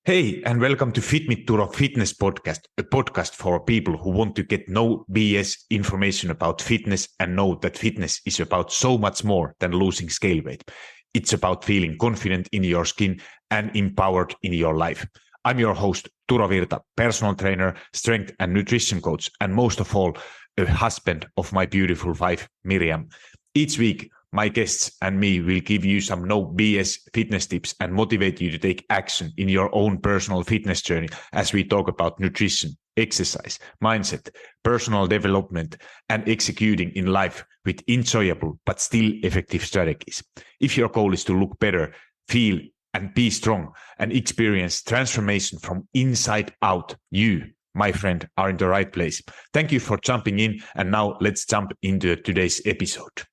Hey, and welcome to Fit Me Turo Fitness Podcast, a podcast for people who want to get no BS information about fitness and know that fitness is about so much more than losing scale weight. It's about feeling confident in your skin and empowered in your life. I'm your host, Turo Virta, personal trainer, strength and nutrition coach, and most of all, a husband of my beautiful wife, Miriam. Each week, my guests and me will give you some no BS fitness tips and motivate you to take action in your own personal fitness journey as we talk about nutrition, exercise, mindset, personal development, and executing in life with enjoyable but still effective strategies. If your goal is to look better, feel and be strong and experience transformation from inside out, you, my friend, are in the right place. Thank you for jumping in, and now let's jump into today's episode.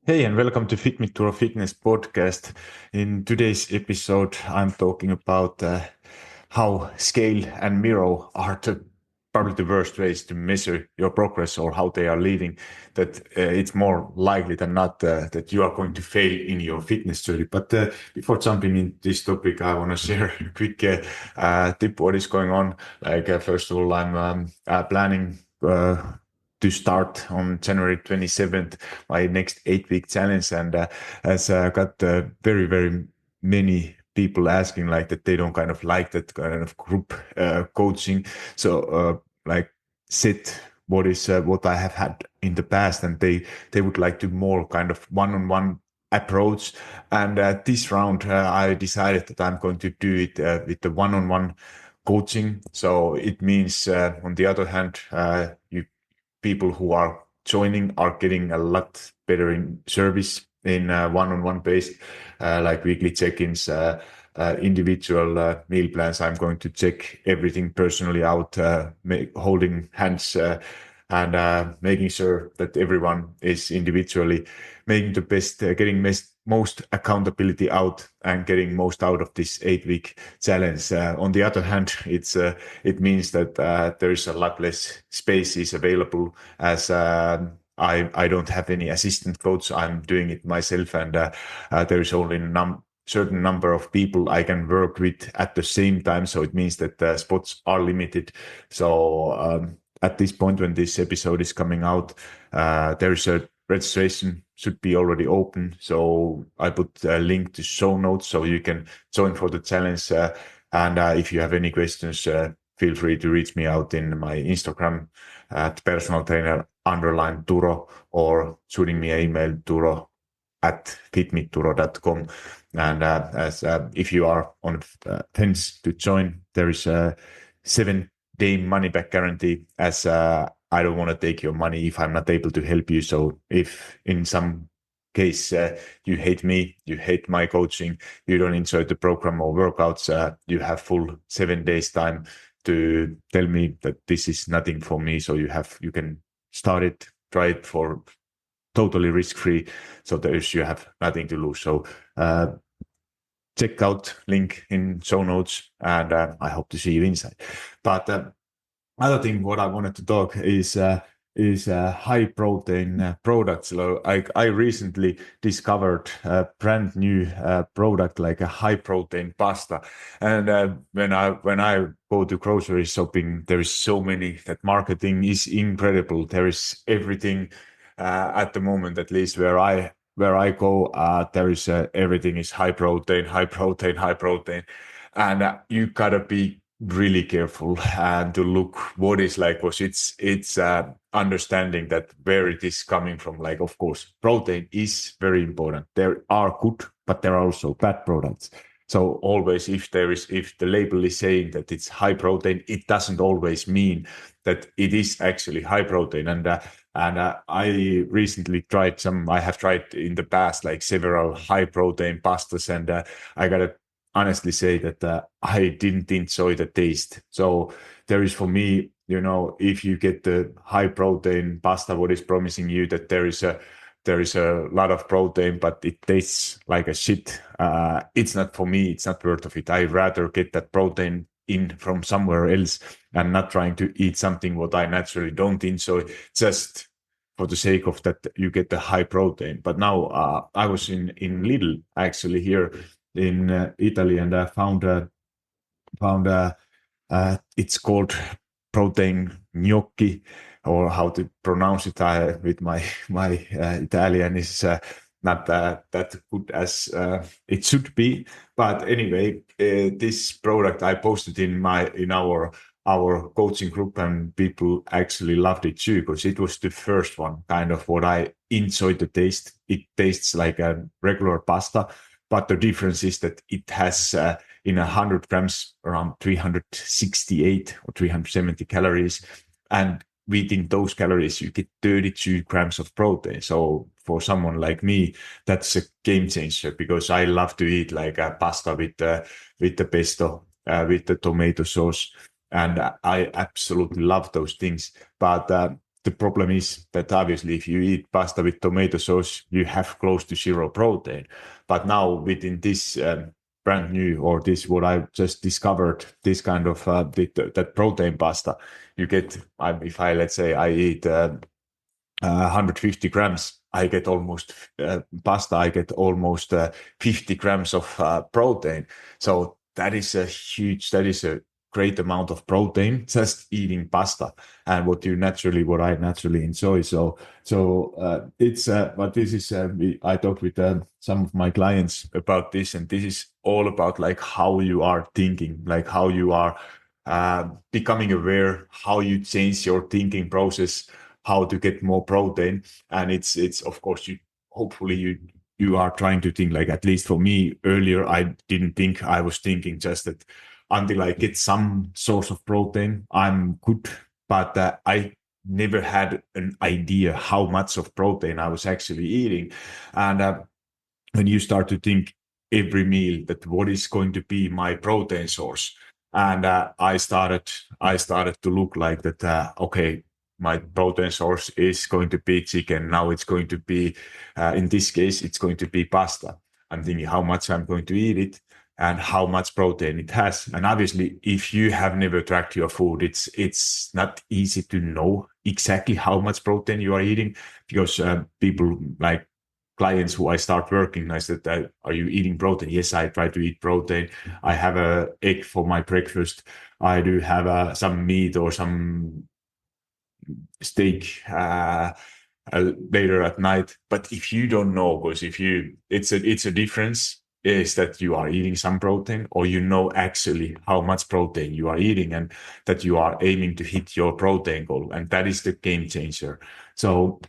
Hey, and welcome to Fit Me Turo Fitness Podcast. In today's episode, I'm talking about how scale and mirror are probably the worst ways to measure your progress, or how they are leading. That it's more likely than not that you are going to fail in your fitness journey. But before jumping in this topic, I want to share a quick tip what is going on. First of all, I'm planning to start on January 27th, my next 8-week challenge. And as I got very, very many people asking that they don't kind of like that kind of group coaching. So set what I have had in the past, and they would like to more kind of one-on-one approach. And this round, I decided that I'm going to do it with the one-on-one coaching. So it means, on the other hand, people who are joining are getting a lot better in service in one-on-one based, like weekly check-ins, individual meal plans. I'm going to check everything personally out, holding hands, and making sure that everyone is individually making the best, getting most accountability out and getting most out of this 8-week challenge. On the other hand, it means that there is a lot less spaces available, as I don't have any assistant coach. I'm doing it myself, and there is only certain number of people I can work with at the same time. So it means that spots are limited. So at this point, when this episode is coming out, there is a registration should be already open. So I put a link to show notes so you can join for the challenge. And if you have any questions, feel free to reach me out in my Instagram at personal trainer _Turo, or shooting me an email, turo@fitmeturo.com. And if you are on fence to join, there is a 7-day money back guarantee, as I don't want to take your money if I'm not able to help you. So if in some case you hate me, you hate my coaching, you don't enjoy the program or workouts, you have full 7 days time to tell me that this is nothing for me. So you can start it, try it for totally risk-free. So you have nothing to lose. So check out link in show notes, and I hope to see you inside. But other thing what I wanted to talk is high protein products. So I recently discovered a brand new product, like a high protein pasta. And when I go to grocery shopping, there is so many that marketing is incredible. There is everything at the moment, at least where I go, there is everything is high protein, and you gotta be really careful and to look what is because it's understanding that where it is coming from. Like, of course, protein is very important. There are good, but there are also bad products. So always, if the label is saying that it's high protein, it doesn't always mean that it is actually high protein. And I recently I have tried in the past like several high protein pastas, and I gotta honestly say that I didn't enjoy the taste. So there is, for me, if you get the high protein pasta, what is promising you that there is a lot of protein, but it tastes like a shit. It's not for me. It's not worth of it. I'd rather get that protein in from somewhere else and not trying to eat something what I naturally don't enjoy, just for the sake of that you get the high protein. But now I was in Lidl actually here in Italy, and I found it's called protein gnocchi, or how to pronounce it. With my Italian is not that good as it should be. But anyway, this product I posted in our coaching group, and people actually loved it too, because it was the first one kind of what I enjoyed the taste. It tastes like a regular pasta, but the difference is that it has in 100 grams around 368 or 370 calories, and within those calories you get 32 grams of protein. So for someone like me, that's a game changer, because I love to eat like a pasta with the pesto, with the tomato sauce, and I absolutely love those things. But the problem is that obviously if you eat pasta with tomato sauce, you have close to zero protein. But now within this brand new, or this what I just discovered, this kind of that protein pasta, you get, if I, let's say I eat 150 grams, I get almost pasta, I get almost 50 grams of protein. So that is a great amount of protein just eating pasta, and what I naturally enjoy. So it's but this is I talked with some of my clients about this, and this is all about like how you are thinking, like how you are becoming aware, how you change your thinking process, how to get more protein. And it's of course, hopefully you are trying to think, like, at least for me earlier, I didn't think, I was thinking just that until I get some source of protein, I'm good. But I never had an idea how much of protein I was actually eating. And when you start to think every meal that what is going to be my protein source, and I started to look like that. Okay, my protein source is going to be chicken. Now it's going to be, in this case, it's going to be pasta. I'm thinking how much I'm going to eat it and how much protein it has. And obviously, if you have never tracked your food, it's not easy to know exactly how much protein you are eating, because people like clients who I start working, I said, are you eating protein? Yes, I try to eat protein. I have a egg for my breakfast. I do have some meat or some steak later at night. But if you don't know, because if you, it's a difference is that you are eating some protein, or you know actually how much protein you are eating, and that you are aiming to hit your protein goal. And that is the game changer. So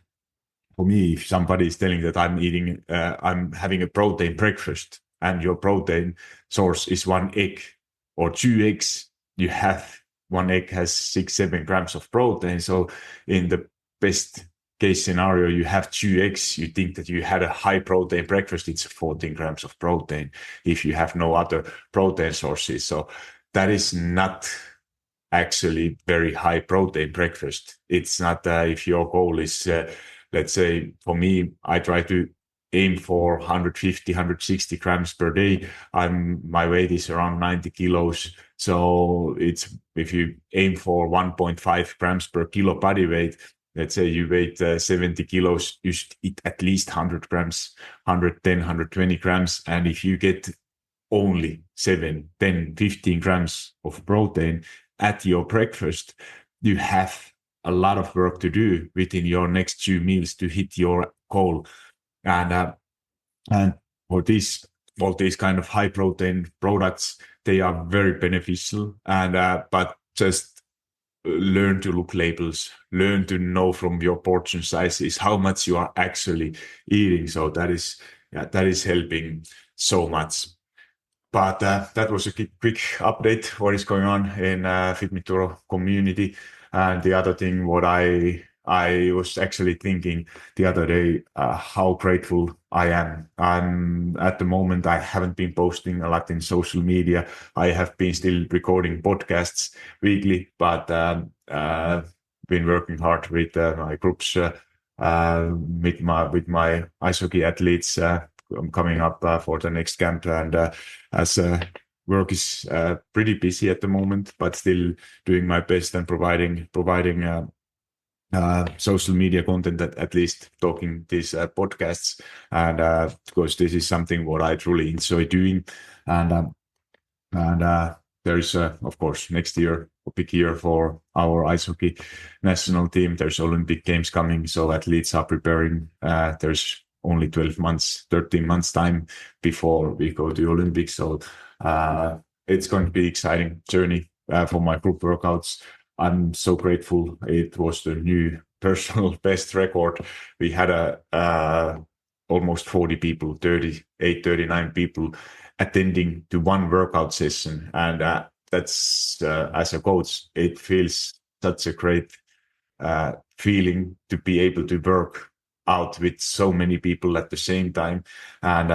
for me, if somebody is telling that I'm having a protein breakfast, and your protein source is one egg or two eggs, you have one egg has 6-7 grams of protein. So in the best case scenario, you have two eggs, you think that you had a high protein breakfast, it's 14 grams of protein if you have no other protein sources. So that is not actually very high protein breakfast. It's not if your goal is, let's say for me, I try to aim for 150, 160 grams per day. My weight is around 90 kilos. So it's, if you aim for 1.5 grams per kilo body weight, let's say you weigh 70 kilos, you should eat at least 100 grams, 110, 120 grams. And if you get only 7, 10, 15 grams of protein at your breakfast, you have a lot of work to do within your next 2 meals to hit your goal. And for these, all these kind of high protein products, they are very beneficial. And but just learn to look labels, learn to know from your portion sizes how much you are actually eating. So that is helping so much. But that was a quick update what is going on in Fitmituro community. And the other thing, what I was actually thinking the other day, how grateful I am. I'm at the moment, I haven't been posting a lot in social media. I have been still recording podcasts weekly, but been working hard with my groups, with my ice hockey athletes. I'm coming up for the next camp, and as work is pretty busy at the moment, but still doing my best and providing social media content, at least talking these podcasts, and because this is something what I truly enjoy doing. And um, and there's of course next year a big year for our ice hockey national team. There's Olympic games coming, so athletes are preparing. There's only 12 months, 13 months time before we go to Olympics, so it's going to be exciting journey for my group workouts. I'm so grateful. It was the new personal best record. We had a almost 40 people, 38, 39 people attending to one workout session. And that's, as a coach, it feels such a great feeling to be able to work out with so many people at the same time. And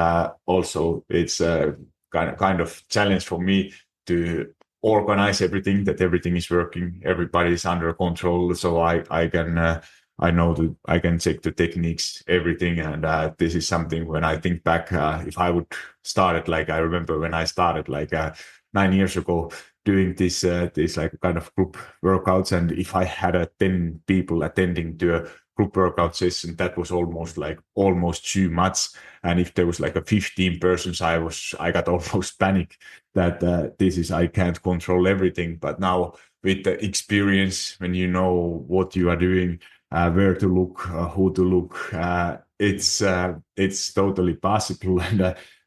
also it's a kind of challenge for me to organize everything, that everything is working, everybody is under control. So I can, I know that I can check the techniques, everything. And this is something when I think back, if I would start it, like I remember when I started like 9 years ago, doing this like kind of group workouts. And if I had 10 people attending to a group workout session, that was almost too much. And if there was like a 15 persons, I got almost panic that I can't control everything. But now with the experience, when you know what you are doing, where to look, who to look, it's totally possible.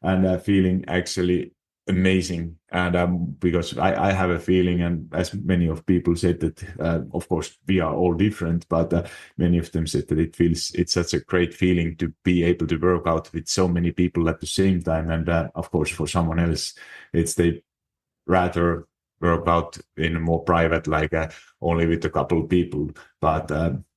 And feeling actually amazing. And because I have a feeling, and as many of people said that, of course we are all different, but many of them said that it's such a great feeling to be able to work out with so many people at the same time. And of course for someone else, it's they rather work out in a more private, like only with a couple of people. But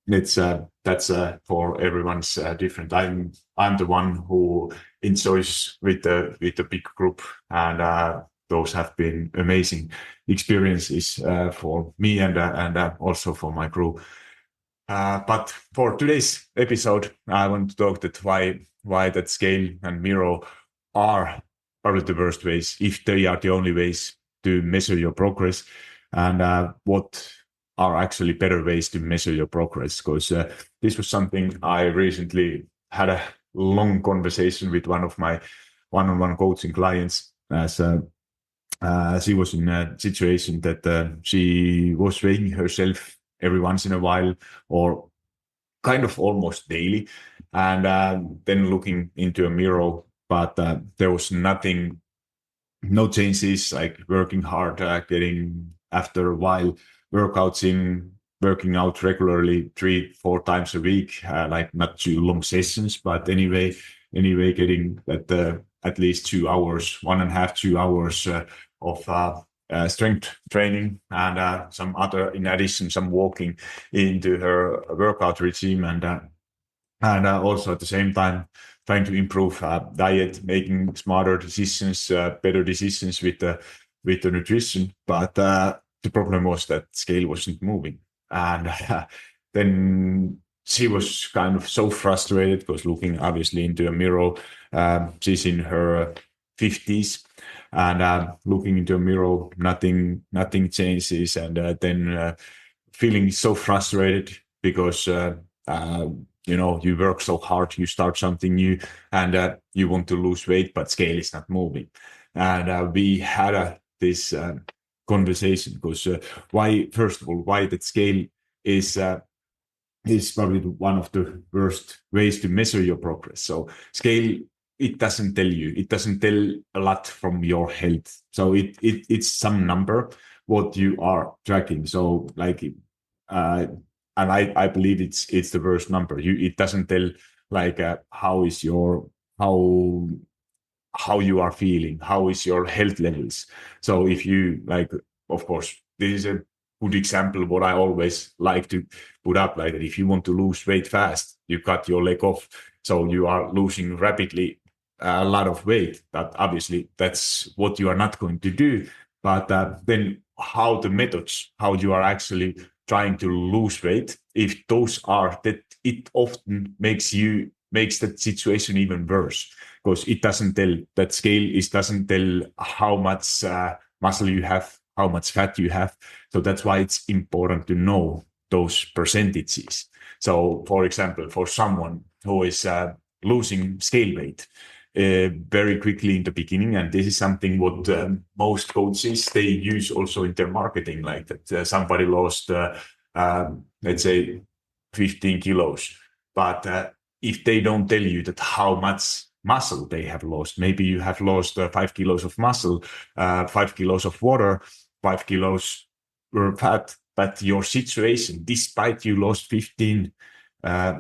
it's that's for everyone's different. I'm the one who enjoys with the big group, and those have been amazing experiences for me, and also for my crew. But for today's episode, I want to talk that why that scale and mirror are probably the worst ways, if they are the only ways to measure your progress, and what are actually better ways to measure your progress. Because this was something I recently had a long conversation with one of my one-on-one coaching clients, as she was in a situation that she was weighing herself every once in a while, or kind of almost daily, and then looking into a mirror, but there was nothing, no changes, like working hard, getting after a while workouts in, working out regularly 3 4 times a week, like not too long sessions, but anyway getting that at least 2 hours, 1.5 2 hours of strength training, and some other, in addition, some walking into her workout regime. And also at the same time trying to improve diet, making smarter decisions, better decisions with the nutrition. But the problem was that scale wasn't moving, and then she was kind of so frustrated, because looking obviously into a mirror, she's in her 50s, and looking into a mirror, nothing changes, and then feeling so frustrated because uh, you work so hard, you start something new, and you want to lose weight, but scale is not moving. And we had this conversation, because why, first of all, why that scale is uh, is probably one of the worst ways to measure your progress. So scale, it doesn't tell you, it doesn't tell a lot from your health. So it's some number what you are tracking. So like, uh, and I believe it's the worst number. It doesn't tell like how is your, how you are feeling, how is your health levels. So if you like, of course, this is a good example what I always like to put up, like that if you want to lose weight fast, you cut your leg off, so you are losing rapidly a lot of weight. But obviously that's what you are not going to do. But then how the methods, how you are actually trying to lose weight, if those are that, it often makes that situation even worse, because it doesn't tell, that scale is doesn't tell how much muscle you have, how much fat you have. So that's why it's important to know those percentages. So, for example, for someone who is losing scale weight very quickly in the beginning, and this is something what most coaches they use also in their marketing, like that somebody lost, let's say, 15 kilos, but if they don't tell you that how much muscle they have lost, maybe you have lost 5 kilos of muscle, 5 kilos of water, 5 kilos fat, but your situation, despite you lost 15 uh,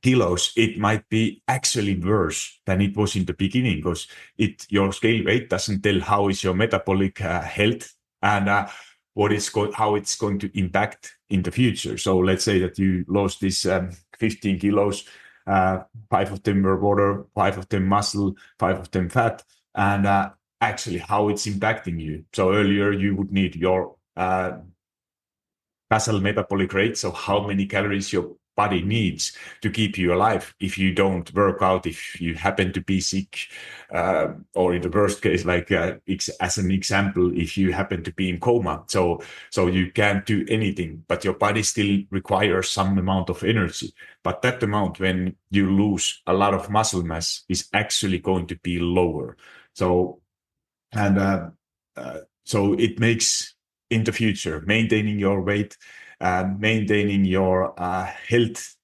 kilos, it might be actually worse than it was in the beginning, because your scale weight doesn't tell how is your metabolic health and how it's going to impact in the future. So let's say that you lost this 15 kilos, 5 of them were water, 5 of them muscle, 5 of them fat, and actually how it's impacting you. So earlier you would need your basal metabolic rate, so how many calories your body needs to keep you alive if you don't work out, if you happen to be sick, or in the worst case, like as an example, if you happen to be in coma, so you can't do anything, but your body still requires some amount of energy. But that amount, when you lose a lot of muscle mass, is actually going to be lower. So so it makes in the future maintaining your weight, maintaining your health,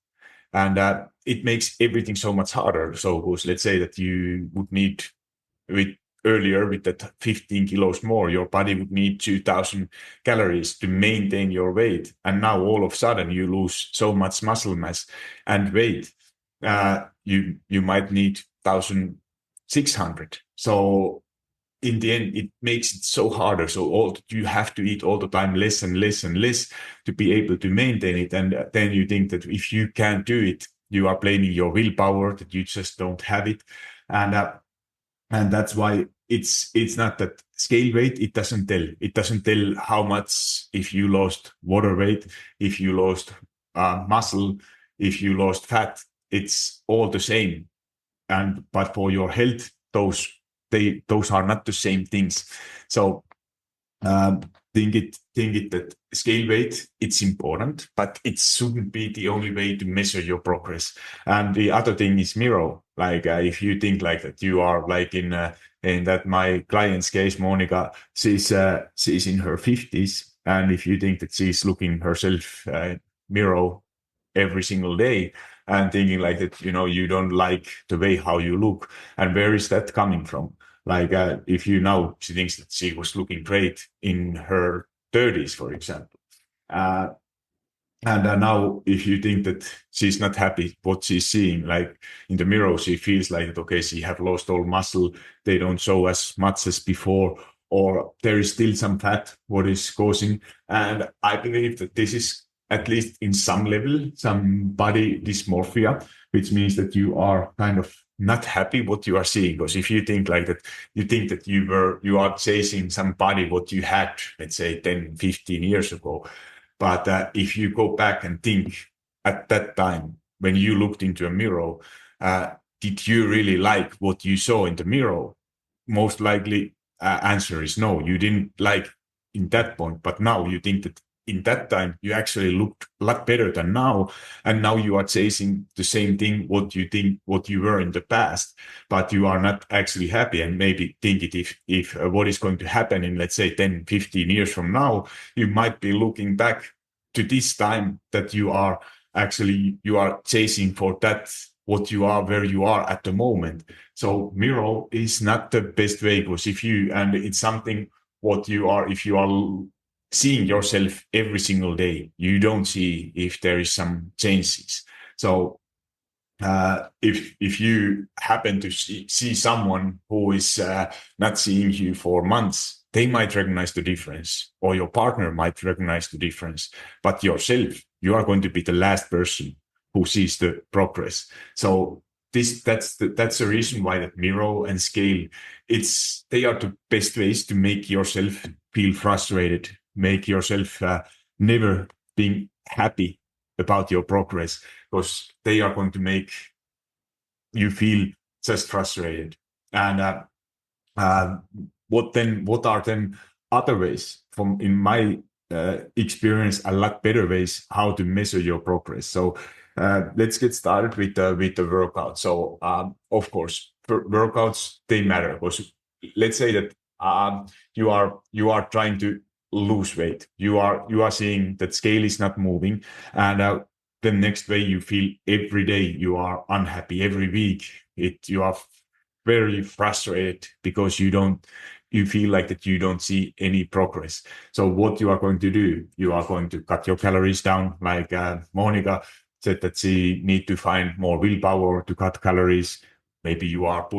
and it makes everything so much harder. So let's say that you would need, earlier with that 15 kilos more, your body would need 2,000 calories to maintain your weight, and now all of a sudden you lose so much muscle mass and weight, you might need 1,600. So in the end, it makes it so harder. So you have to eat all the time less and less and less to be able to maintain it. And then you think that if you can't do it, you are blaming your willpower, that you just don't have it. And that's why it's not that scale weight. It doesn't tell how much, if you lost water weight, if you lost muscle, if you lost fat, it's all the same. But for your health, those are not the same things. So think it that scale weight, it's important, but it shouldn't be the only way to measure your progress. And the other thing is mirror. Like if you think like that, you are like in that my client's case, Monica, she's in her 50s, and if you think that she's looking herself mirror every single day and thinking like that, you don't like the way how you look, and where is that coming from? Like if she thinks that she was looking great in her 30s, for example. And now if you think that she's not happy what she's seeing, like in the mirror, she feels like, okay, she have lost all muscle, they don't show as much as before, or there is still some fat, what is causing. And I believe that this is, at least in some level, some body dysmorphia, which means that you are kind of not happy what you are seeing. Because if you think like that, you think that you are chasing some body what you had, let's say 10, 15 years ago. But if you go back and think at that time, when you looked into a mirror, did you really like what you saw in the mirror? Most likely answer is no, you didn't like in that point. But now you think that in that time, you actually looked a lot better than now. And now you are chasing the same thing, what you think, what you were in the past, but you are not actually happy. And maybe think it if what is going to happen in, let's say, 10, 15 years from now, you might be looking back to this time that you are chasing for that, what you are, where you are at the moment. So mirror is not the best way, because and it's something what you are, if you are seeing yourself every single day, you don't see if there is some changes. So if you happen to see someone who is not seeing you for months, they might recognize the difference, or your partner might recognize the difference. But yourself, you are going to be the last person who sees the progress. So that's the reason why that mirror and scale, they are the best ways to make yourself feel frustrated, make yourself never being happy about your progress, because they are going to make you feel just frustrated. And what are then other ways, from in my experience a lot better ways how to measure your progress. So let's get started with the workout. So of course, workouts, they matter because let's say that you are trying to lose weight. You are seeing that scale is not moving, and the next way you feel every day you are unhappy. Every week you are very frustrated because you feel like that you don't see any progress. So what you are going to do, you are going to cut your calories down, like Monica said that she need to find more willpower to cut calories. Maybe you are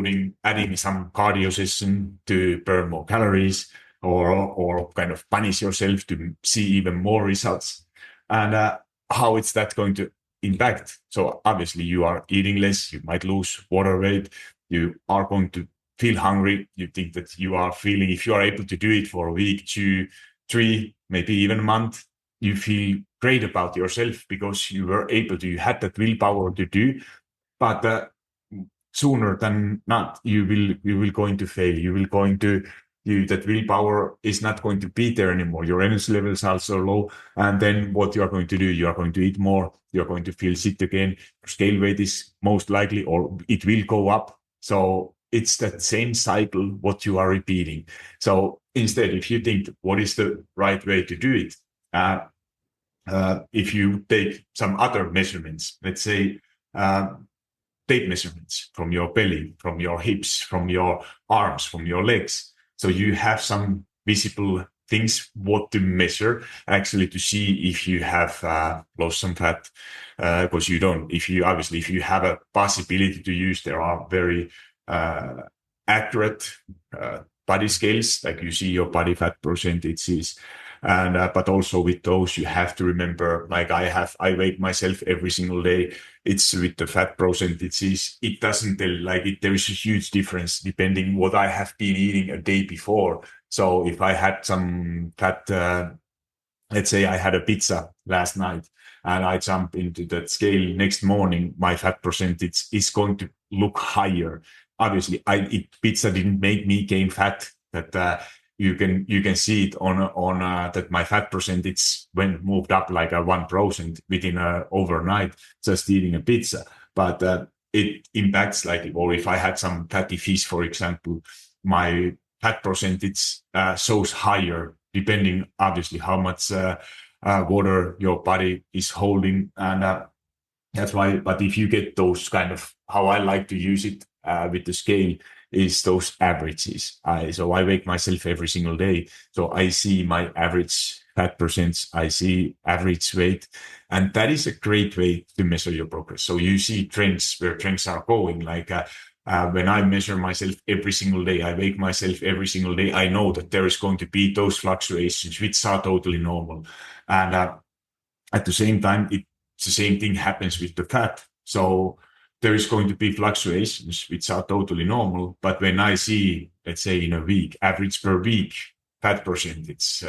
adding some cardio session to burn more calories, or kind of punish yourself to see even more results. And how is that going to impact? So obviously you are eating less, you might lose water weight, you are going to feel hungry. You think that you are feeling, if you are able to do it for a week, 2, 3, maybe even a month, you feel great about yourself because you were able to, you had that willpower to do. But sooner than not, you will going to fail. You will going to that willpower is not going to be there anymore. Your energy levels are so low, and then what you are going to do, you are going to eat more. You are going to feel sick again. Your scale weight is most likely, or it will go up. So it's that same cycle what you are repeating. So instead, if you think what is the right way to do it, if you take some other measurements, let's say tape measurements from your belly, from your hips, from your arms, from your legs. So you have some visible things what to measure actually to see if you have lost some fat, because you don't. If you have a possibility to use, there are very accurate body scales, like you see your body fat percentages. And but also with those, you have to remember, like I weigh myself every single day. It's with the fat percentages. It doesn't tell, there is a huge difference depending what I have been eating a day before. So if I had some fat, let's say I had a pizza last night and I jump into that scale next morning, my fat percentage is going to look higher. Obviously, pizza didn't make me gain fat. That you can see it on that my fat percentage went moved up like a 1% within overnight just eating a pizza. But it impacts, or if I had some fatty fish, for example, my fat percentage shows higher depending obviously how much water your body is holding. And that's why, but if you get those kind of, how I like to use it with the scale is those averages. So I weigh myself every single day. So I see my average fat percent, I see average weight, and that is a great way to measure your progress. So you see trends where trends are going, when I measure myself every single day, I weigh myself every single day, I know that there is going to be those fluctuations, which are totally normal. And at the same time, the same thing happens with the fat. So there is going to be fluctuations, which are totally normal. But when I see, let's say in a week, average per week, fat percentage,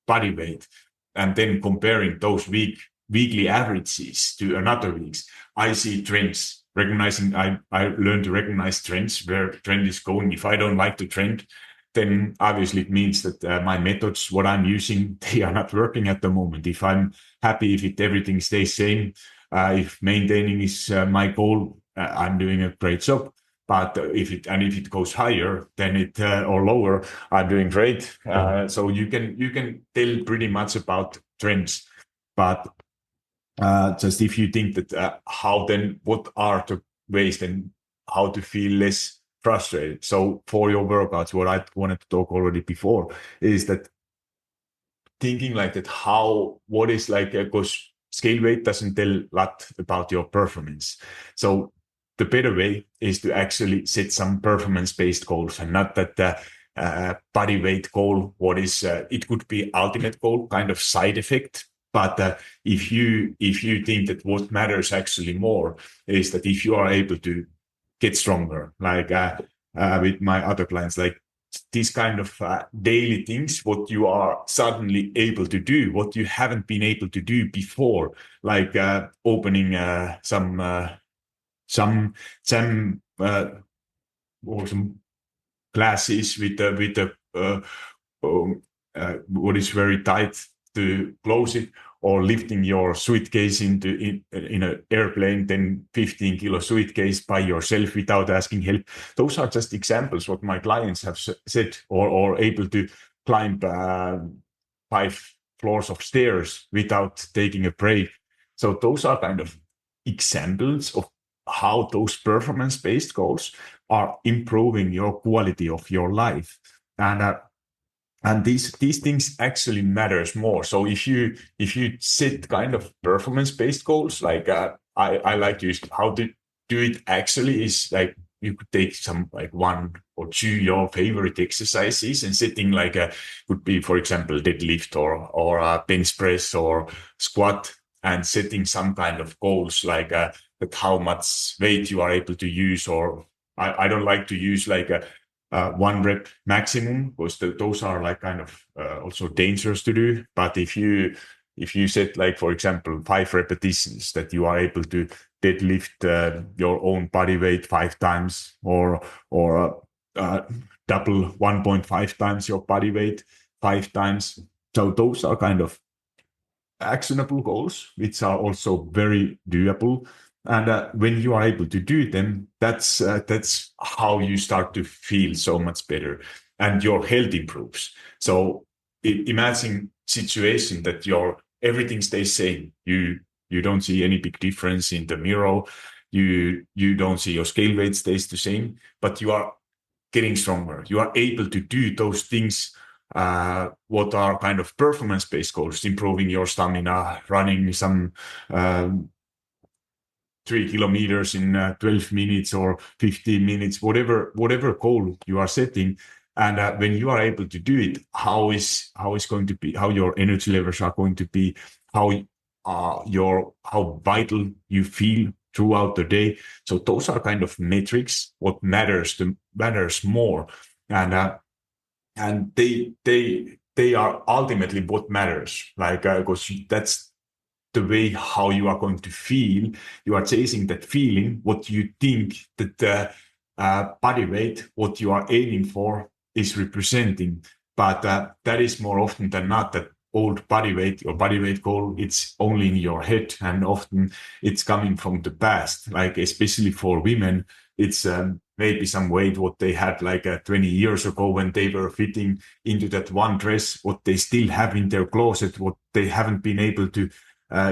body weight, and then comparing those weekly averages to another weeks, I see trends. I learn to recognize trends, where trend is going. If I don't like the trend, then obviously it means that my methods, what I'm using, they are not working at the moment. If I'm happy, if everything stays same, if maintaining is my goal, I'm doing a great job. But if it goes higher, then or lower, I'm doing great. So you can tell pretty much about trends, but just if you think that what are the ways then how to feel less frustrated. So for your workouts, what I wanted to talk already before is that thinking like that, what is because scale weight doesn't tell a lot about your performance. So the better way is to actually set some performance-based goals, and not that body weight goal. It could be ultimate goal, kind of side effect. But if you think that what matters actually more is that if you are able to get stronger, with my other clients, like these kind of daily things, what you are suddenly able to do, what you haven't been able to do before, like opening some or some classes with the what is very tight to close it, or lifting your suitcase in an airplane, then 15 kilo suitcase by yourself without asking help. Those are just examples what my clients have said, or able to climb 5 floors of stairs without taking a break. So those are kind of examples of how those performance-based goals are improving your quality of your life. And these things actually matters more. So if you set kind of performance-based goals, like I like to use how to do it actually is like you could take some like 1 or 2 your favorite exercises and setting like a could be, for example, deadlift or a bench press or squat, and setting some kind of goals like that how much weight you are able to use. Or I don't like to use like a 1 rep maximum, because those are like kind of also dangerous to do. But if you set like, for example, 5 repetitions that you are able to deadlift your own body weight 5 times, or double 1.5 times your body weight 5 times. So those are kind of actionable goals, which are also very doable. And when you are able to do them, that's how you start to feel so much better, and your health improves. So imagine situation that your everything stays same. You don't see any big difference in the mirror. You don't see your scale weight stays the same, but you are getting stronger. You are able to do those things what are kind of performance-based goals, improving your stamina, running some 3 kilometers in 12 minutes or 15 minutes, whatever goal you are setting. And when you are able to do it, how is going to be, how your energy levels are going to be, how vital you feel throughout the day. So those are kind of metrics what matters more. And they are ultimately what matters, like because that's the way how you are going to feel. You are chasing that feeling, what you think that the body weight, what you are aiming for, is representing. But that is more often than not that old body weight, your body weight goal, it's only in your head, and often it's coming from the past. Like especially for women, it's maybe some weight what they had like 20 years ago when they were fitting into that one dress, what they still have in their closet, what they haven't been able to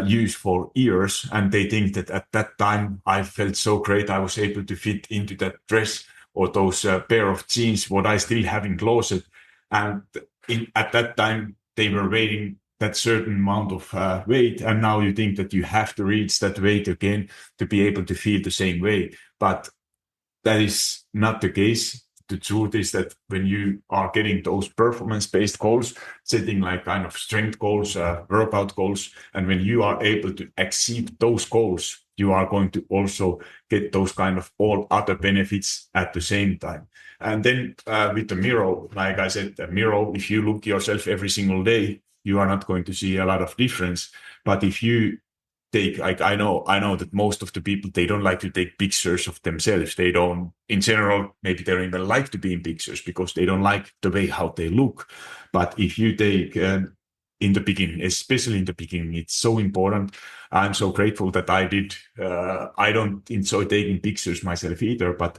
use for years. And they think that at that time I felt so great, I was able to fit into that dress or those pair of jeans what I still have in closet. And at that time they were weighing that certain amount of weight, and now you think that you have to reach that weight again to be able to feel the same way. But that is not the case. The truth is that when you are getting those performance-based goals, setting like kind of strength goals, workout goals, and when you are able to exceed those goals, you are going to also get those kind of all other benefits at the same time. And then with the mirror, like I said, the mirror, if you look yourself every single day, you are not going to see a lot of difference. But if you take, like I know that most of the people, they don't like to take pictures of themselves. They don't, in general, maybe they don't even like to be in pictures because they don't like the way how they look. But if you take in the beginning, especially in the beginning, it's so important. I'm so grateful that I did. I don't enjoy taking pictures myself either, but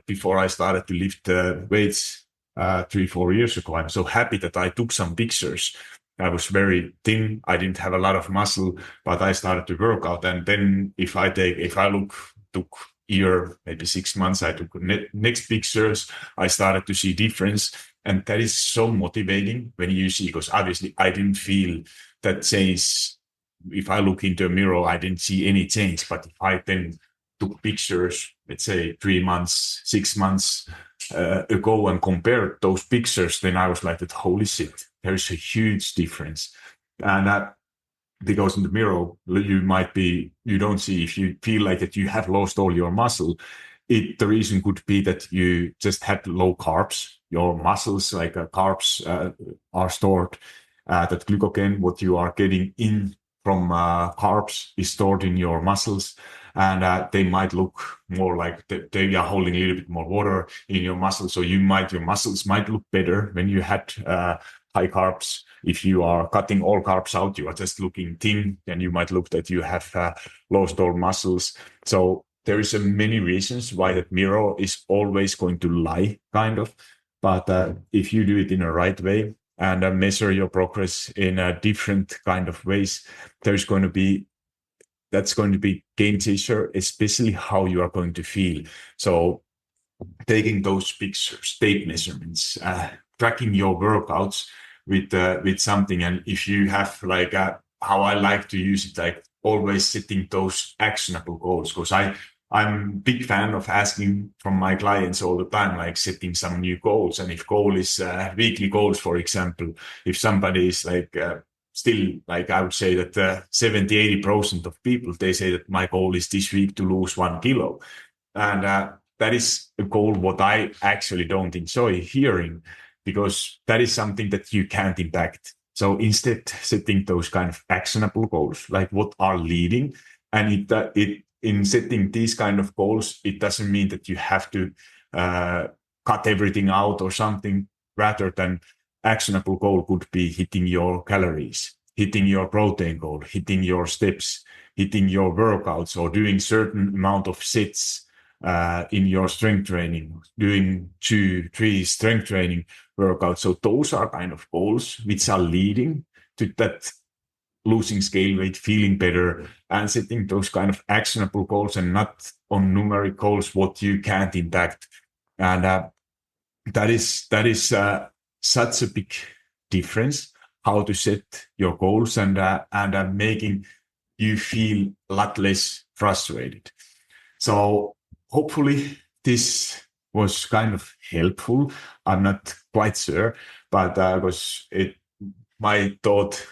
before I started to lift weights 3-4 years ago, I'm so happy that I took some pictures. I was very thin. I didn't have a lot of muscle, but I started to work out. And then if I took year, maybe 6 months, I took next pictures, I started to see difference. And that is so motivating when you see, because obviously I didn't feel that change. If I look into a mirror, I didn't see any change. But if I then took pictures, let's say 3 months, 6 months ago, and compared those pictures, then I was like, that holy shit, there is a huge difference. And because in the mirror, you don't see, if you feel like that you have lost all your muscle, the reason could be that you just had low carbs. Your muscles, like carbs, are stored. That glycogen, what you are getting in from carbs, is stored in your muscles. and they might look more like they are holding a little bit more water in your muscles. So your muscles might look better when you had high carbs. If you are cutting all carbs out, you are just looking thin, and you might look that you have low stored muscles. So there is many reasons why that mirror is always going to lie, kind of. But if you do it in a right way and measure your progress in a different kind of ways, that's going to be game changer, especially how you are going to feel. So taking those pictures, tape measurements, tracking your workouts with something. And if you have like how I like to use it, like always setting those actionable goals, because I'm a big fan of asking from my clients all the time, like setting some new goals. And if goal is weekly goals, for example, if somebody is like still, like I would say that 70-80% of people, they say that my goal is this week to lose 1 kilo. And that is a goal what I actually don't enjoy hearing, because that is something that you can't impact. So instead, setting those kind of actionable goals, like what are leading, and it in setting these kind of goals, it doesn't mean that you have to cut everything out or something. Rather than actionable goal could be hitting your calories, hitting your protein goal, hitting your steps, hitting your workouts, or doing certain amount of sets in your strength training, doing 2-3 strength training workouts. So those are kind of goals which are leading to that losing scale weight, feeling better, and setting those kind of actionable goals, and not on numeric goals what you can't impact. And that is such a big difference how to set your goals, and making you feel a lot less frustrated. So hopefully this was kind of helpful. I'm not quite sure, but because my thought,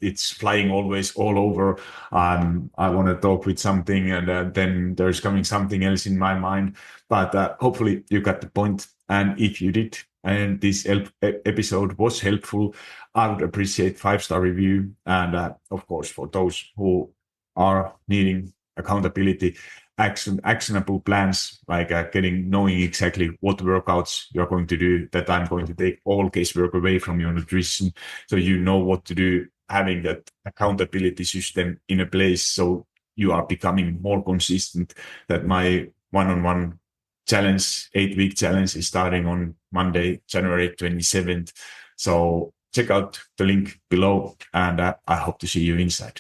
it's flying always all over. I want to talk with something, and then there's coming something else in my mind. But hopefully you got the point. And if you did, and this episode was helpful, I would appreciate 5-star review. And of course, for those who are needing accountability, actionable plans, like knowing exactly what workouts you're going to do, that I'm going to take all guesswork away from your nutrition, so you know what to do, having that accountability system in a place, so you are becoming more consistent. That my one-on-one challenge, 8-week challenge, is starting on Monday, January 27th. So check out the link below, and I hope to see you inside.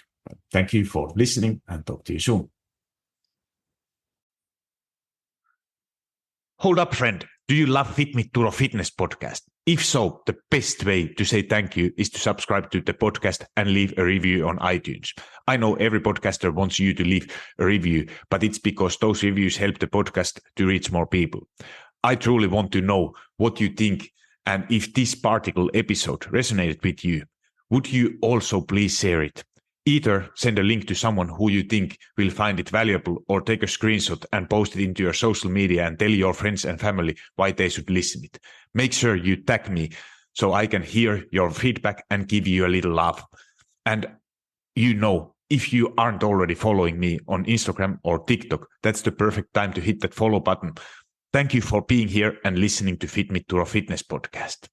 Thank you for listening, and talk to you soon. Hold up, friend. Do you love Fit Me Turo Fitness podcast? If so, the best way to say thank you is to subscribe to the podcast and leave a review on iTunes. I know every podcaster wants you to leave a review, but it's because those reviews help the podcast to reach more people. I truly want to know what you think, and if this particular episode resonated with you, would you also please share it? Either send a link to someone who you think will find it valuable, or take a screenshot and post it into your social media and tell your friends and family why they should listen it. Make sure you tag me so I can hear your feedback and give you a little love. And if you aren't already following me on Instagram or TikTok, that's the perfect time to hit that follow button. Thank you for being here and listening to Fit Me Turo Fitness podcast.